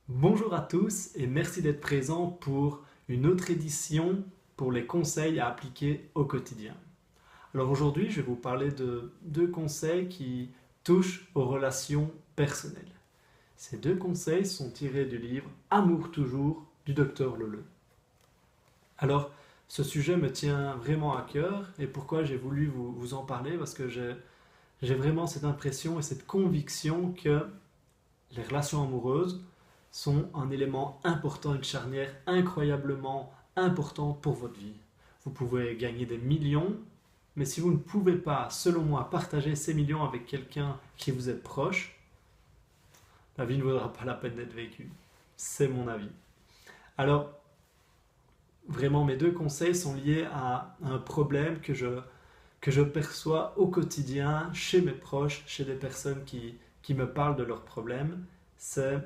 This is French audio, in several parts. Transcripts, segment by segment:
Bonjour à tous et merci d'être présents pour une autre édition pour les conseils à appliquer au quotidien. Alors aujourd'hui, je vais vous parler de deux conseils qui touchent aux relations personnelles. Ces deux conseils sont tirés du livre Amour toujours du docteur Leleu. Alors, ce sujet me tient vraiment à cœur et pourquoi j'ai voulu vous en parler parce que j'ai vraiment cette impression et cette conviction que les relations amoureuses sont un élément important, une charnière incroyablement importante pour votre vie. Vous pouvez gagner des millions, mais si vous ne pouvez pas, selon moi, partager ces millions avec quelqu'un qui vous est proche, la vie ne vaudra pas la peine d'être vécue. C'est mon avis. Alors, vraiment, mes deux conseils sont liés à un problème que je perçois au quotidien chez mes proches, chez des personnes qui me parlent de leurs problèmes. C'est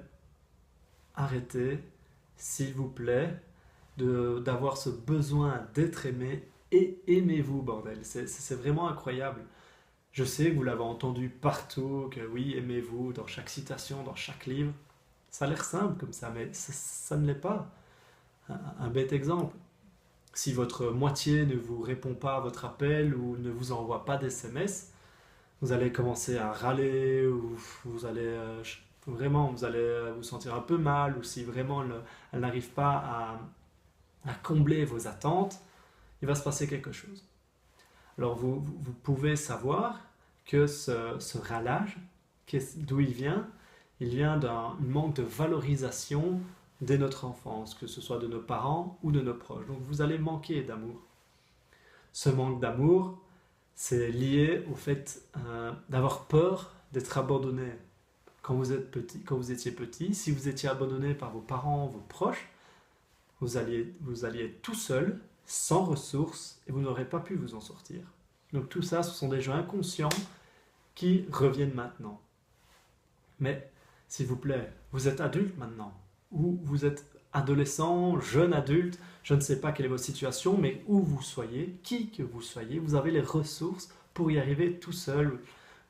arrêtez, s'il vous plaît, d'avoir ce besoin d'être aimé et aimez-vous, bordel. C'est vraiment incroyable. Je sais que vous l'avez entendu partout, que oui, aimez-vous, dans chaque citation, dans chaque livre. Ça a l'air simple comme ça, mais ça ne l'est pas. Un bête exemple. Si votre moitié ne vous répond pas à votre appel ou ne vous envoie pas d'SMS, vous allez commencer à râler ou vous allez vraiment vous allez vous sentir un peu mal ou si vraiment elle n'arrive pas à combler vos attentes, il va se passer quelque chose. Alors vous pouvez savoir que ce râlage, d'où il vient d'un manque de valorisation dès notre enfance, que ce soit de nos parents ou de nos proches. Donc vous allez manquer d'amour. Ce manque d'amour, c'est lié au fait d'avoir peur d'être abandonné quand vous êtes petit, quand vous étiez petit. Si vous étiez abandonné par vos parents, vos proches, vous alliez être tout seul, sans ressources, et vous n'aurez pas pu vous en sortir. Donc tout ça, ce sont des jeux inconscients qui reviennent maintenant. Mais, s'il vous plaît, vous êtes adulte maintenant, ou vous êtes adolescent, jeune adulte, je ne sais pas quelle est votre situation, mais où vous soyez, qui que vous soyez, vous avez les ressources pour y arriver tout seul.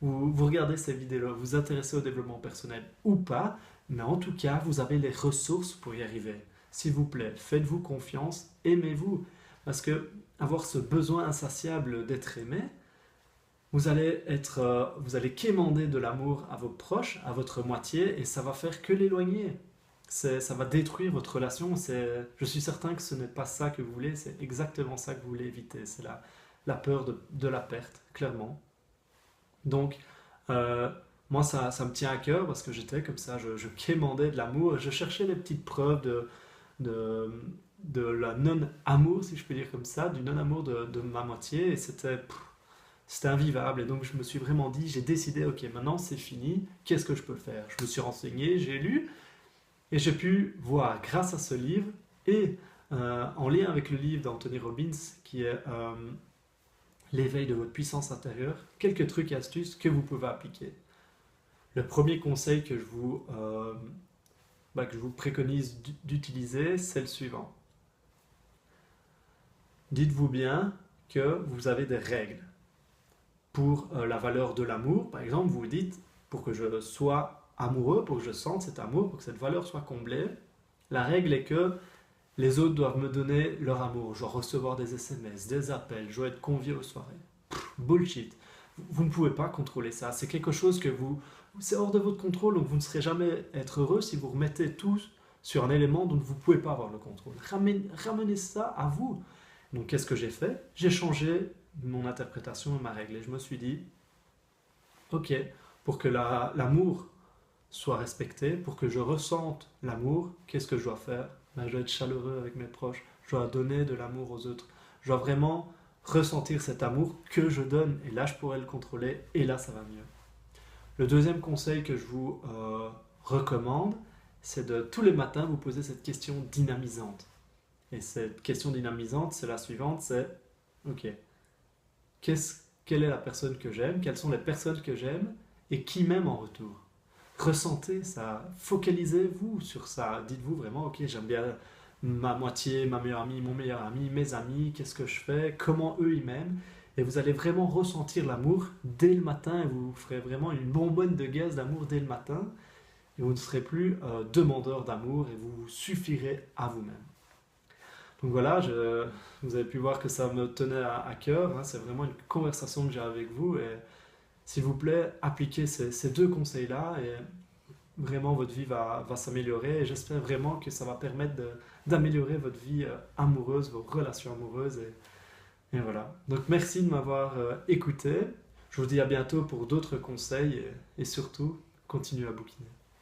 Vous regardez ces vidéos, vous vous intéressez au développement personnel ou pas, mais en tout cas, vous avez les ressources pour y arriver. S'il vous plaît, faites-vous confiance, aimez-vous. Parce que avoir ce besoin insatiable d'être aimé, vous allez quémander de l'amour à vos proches, à votre moitié, et ça va faire que l'éloigner. Ça va détruire votre relation. Je suis certain que ce n'est pas ça que vous voulez, c'est exactement ça que vous voulez éviter. C'est la peur de la perte, clairement. Donc, euh, moi, ça me tient à cœur parce que j'étais comme ça, je quémandais de l'amour, je cherchais les petites preuves de, de la non-amour, si je peux dire comme ça, du non-amour de ma moitié, et c'était invivable. Et donc, je me suis vraiment dit, j'ai décidé, ok, maintenant c'est fini, qu'est-ce que je peux faire? Je me suis renseigné, j'ai lu, et j'ai pu voir, grâce à ce livre, et en lien avec le livre d'Anthony Robbins, qui est l'éveil de votre puissance intérieure, quelques trucs et astuces que vous pouvez appliquer. Le premier conseil que je vous préconise d'utiliser, c'est le suivant. Dites-vous bien que vous avez des règles. Pour la valeur de l'amour, par exemple, vous vous dites, pour que je sois amoureux, pour que je sente cet amour, pour que cette valeur soit comblée, la règle est que les autres doivent me donner leur amour. Je dois recevoir des SMS, des appels, je dois être convié aux soirées. Bullshit. Vous ne pouvez pas contrôler ça. C'est quelque chose c'est hors de votre contrôle, donc vous ne serez jamais être heureux si vous remettez tout sur un élément dont vous ne pouvez pas avoir le contrôle. Ramenez ça à vous. Donc qu'est-ce que j'ai fait? J'ai changé mon interprétation et ma règle. Et je me suis dit, ok, pour que l'amour soit respecté, pour que je ressente l'amour, qu'est-ce que je dois faire? Ben, je dois être chaleureux avec mes proches, je dois donner de l'amour aux autres. Je dois vraiment ressentir cet amour que je donne. Et là, je pourrais le contrôler et là, ça va mieux. Le deuxième conseil que je vous recommande, c'est de tous les matins vous poser cette question dynamisante. Et cette question dynamisante, c'est la suivante, c'est ok, quelle est la personne que j'aime, quelles sont les personnes que j'aime et qui m'aime en retour. Ressentez ça, focalisez-vous sur ça, dites-vous vraiment ok, j'aime bien ma moitié, ma meilleure amie, mon meilleur ami, mes amis, qu'est-ce que je fais, comment eux ils m'aiment. Et vous allez vraiment ressentir l'amour dès le matin et vous ferez vraiment une bonbonne de gaz d'amour dès le matin. et vous ne serez plus demandeur d'amour et vous vous suffirez à vous-même. Donc voilà, vous avez pu voir que ça me tenait à cœur, hein, c'est vraiment une conversation que j'ai avec vous et s'il vous plaît, appliquez ces deux conseils-là et vraiment votre vie va s'améliorer et j'espère vraiment que ça va permettre d'améliorer votre vie amoureuse, vos relations amoureuses et voilà. Donc merci de m'avoir écouté. Je vous dis à bientôt pour d'autres conseils et surtout, continuez à bouquiner.